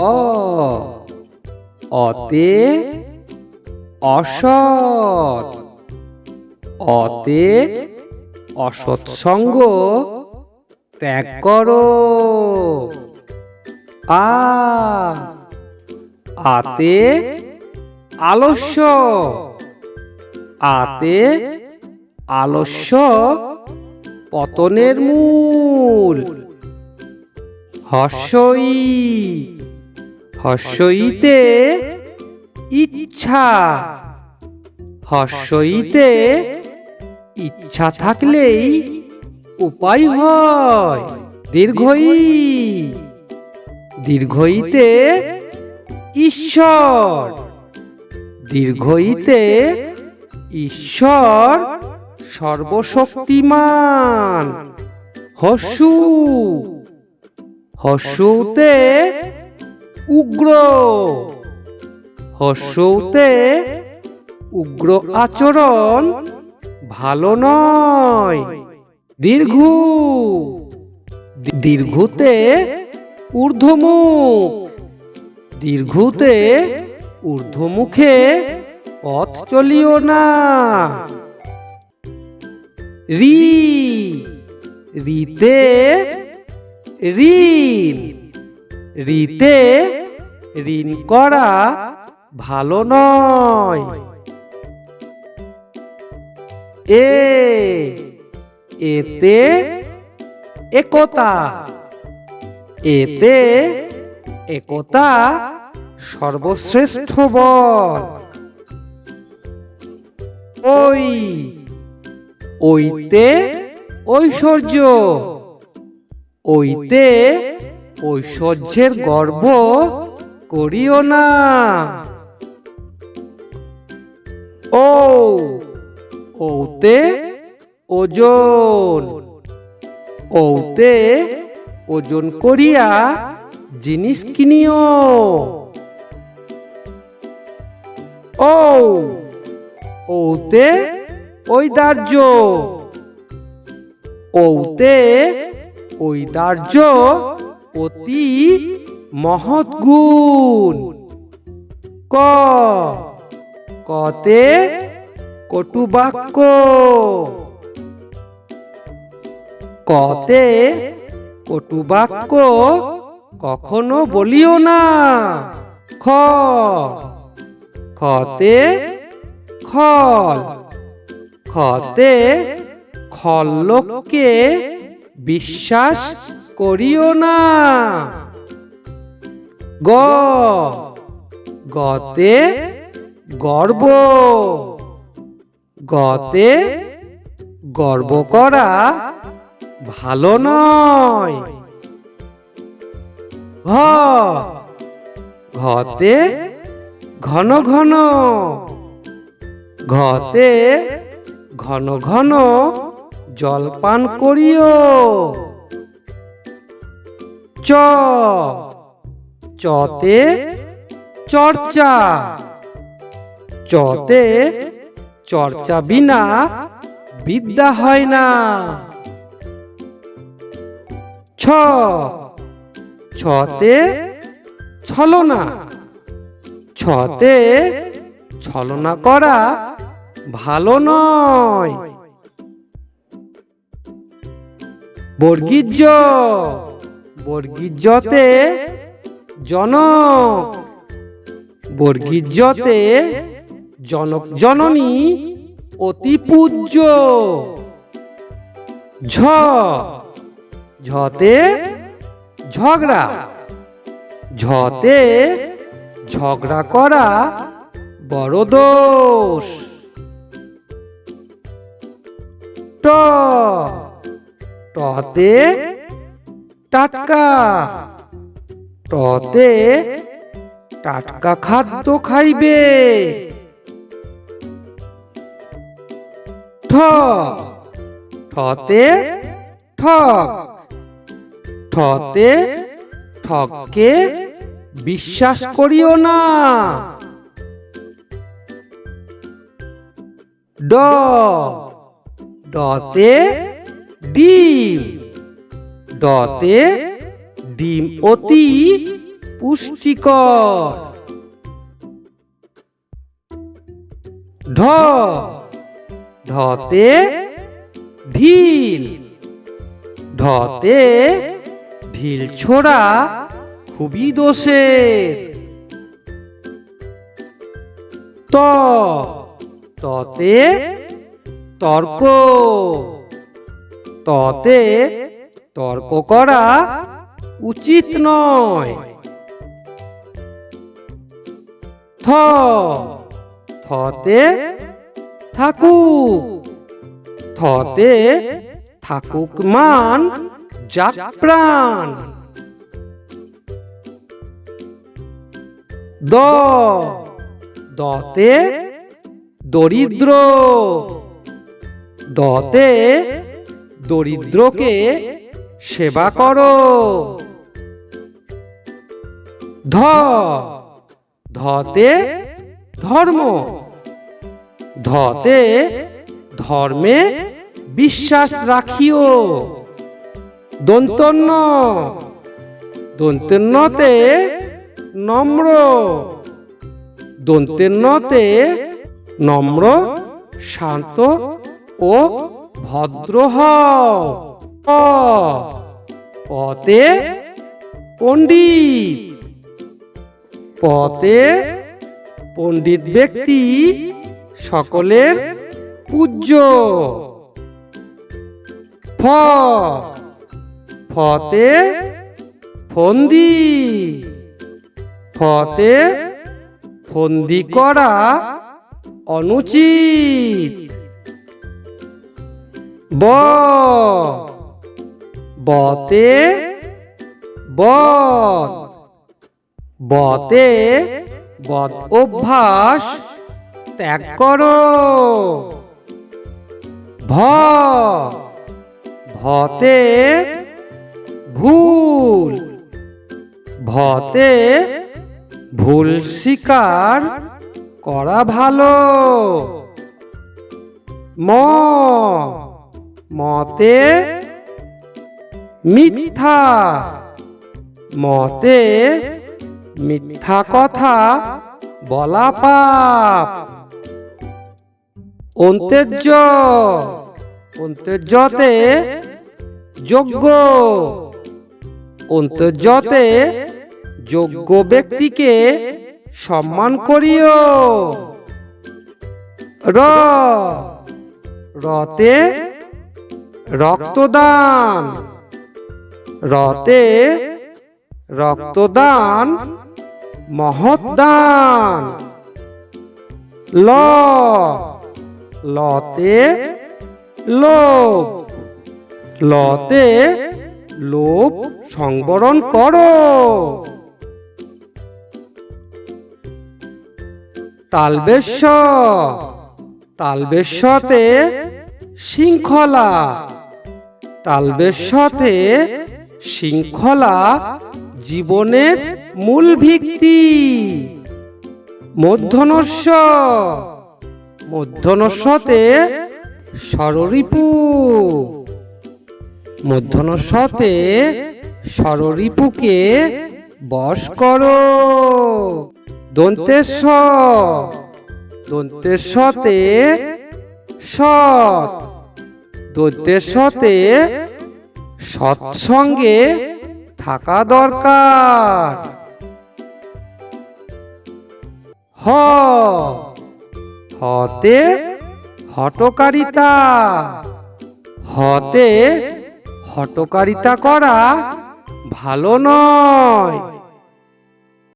অ অতে অসৎ, অতে অসৎ সঙ্গ ত্যাগ করো। আতে আলস্য, আতে আলস্য পতনের মূল। হর্ষই, হর্ষইতে ইচ্ছা, হর্ষইতে ইচ্ছা থাকলেই উপায় হয়। দীর্ঘই, দীর্ঘইতে ঈশ্বর, দীর্ঘইতে ঈশ্বর সর্বশক্তিমান। হর্ষু, হর্ষুতে উগ্র, হর্ষুতে উগ্র আচরণ ভালো নয়। দীর্ঘু, দীর্ঘুতে ঊর্ধ্বমুখ, দীর্ঘুতে ঊর্ধ্বমুখে পথ চলিও না। রি, রিতে ঋণ, রিতে ঋণ করা ভালো নয়। এতে একতা, এতে একতা সর্বশ্রেষ্ঠ বল। ওইতে ঐশ্বর্য, ওইতে ঐশ্বর্যের গর্ব করিও না। ওতে ওজন, ওতে ওজন করিয়া জিনিস কিনিও। ওতে ঔদার্য, ওতে ঔদার্য অতি মহৎ গুণ। কতে কটুবাক্য, কতে কটুবাক্য কখনো বলিও না। খতে খল, খতে খল লোককে বিশ্বাস করিও না। গতে গর্ব, গতে গর্ব করা ভালো নয়। ঘতে ঘন ঘন, ঘতে ঘন ঘন জলপান করিও। চতে চর্চা, চতে চর্চা বিনা বিদ্যা হয় না। ছতে ছলনা, ছতে ছলনা করা ভালো নয়। বর্গীয, বর্গীযতে জনক, বর্গীযতে জনক জননী অতি পূজ্য। ঝতে ঝগড়া, ঝতে ঝগড়া করা বড় দোষ। টতে টাটকা, টতে টাটকা খাদ্য খাইবে। ঠতে ঠক, ঠতে ঠককে বিশ্বাস করিও না। ডতে ডিম, ডতে ডিম অতি পুষ্টিকর। ঢ ঢতে ঢিল, ঢতে ঢিল ছোড়া খুবই দোষের। ত ততে তর্ক, ততে তর্ক করা উচিত নয়। থ থতে থাকুক, থতে থাকুক মান যাক প্রাণ। দ দতে দরিদ্র, দতে দরিদ্রকে সেবা করো। ধ ধতে ধর্ম, ধতে ধর্মে বিশ্বাস রাখিও। দন্তন্য দন্তেন্নতে নম্র, দন্তেন্নতে নম্র শান্ত ও ভদ্র হও। পতে পণ্ডিত, পতে পণ্ডিত ব্যক্তি সকলের পূজ্য। ফ ফতে ফন্দি, ফতে ফন্দি করা অনুচিত। ব বতে বদ, বতে বদ অভ্যাস ত্যাগ করো। ভ ভতে ভুল, ভতে ভুল স্বীকার করা ভালো। ম মতে মিথ্যা, মতে মিথ্যা কথা বলা পাপ। অন্তেজ্য অন্তেজ্যতে যোগ্য, অন্তেজ্যতে যোগ্য ব্যক্তিকে সম্মান করিও। র রতে রক্তদান, রতে রক্তদান মহৎ দান। ল লতে লোভ, লতে লোভ সংবরণ করো। তালবেশ্য তালবেশ্যতে শৃঙ্খলা, তালবেশ্যতে শৃঙ্খলা জীবনের মূল ভিত্তি। মূর্ধনস্য মূর্ধনস্যতে ষড়রিপু, মূর্ধনস্যতে ষড়রিপুকে বশ করো। দন্তেশ্ব দন্তেশ্বতে সৎ, দন্তেশ্বতে সৎসঙ্গে থাকা দরকার। হ হতে হঠকারিতা, হতে হঠকারিতা করা ভালো নয়।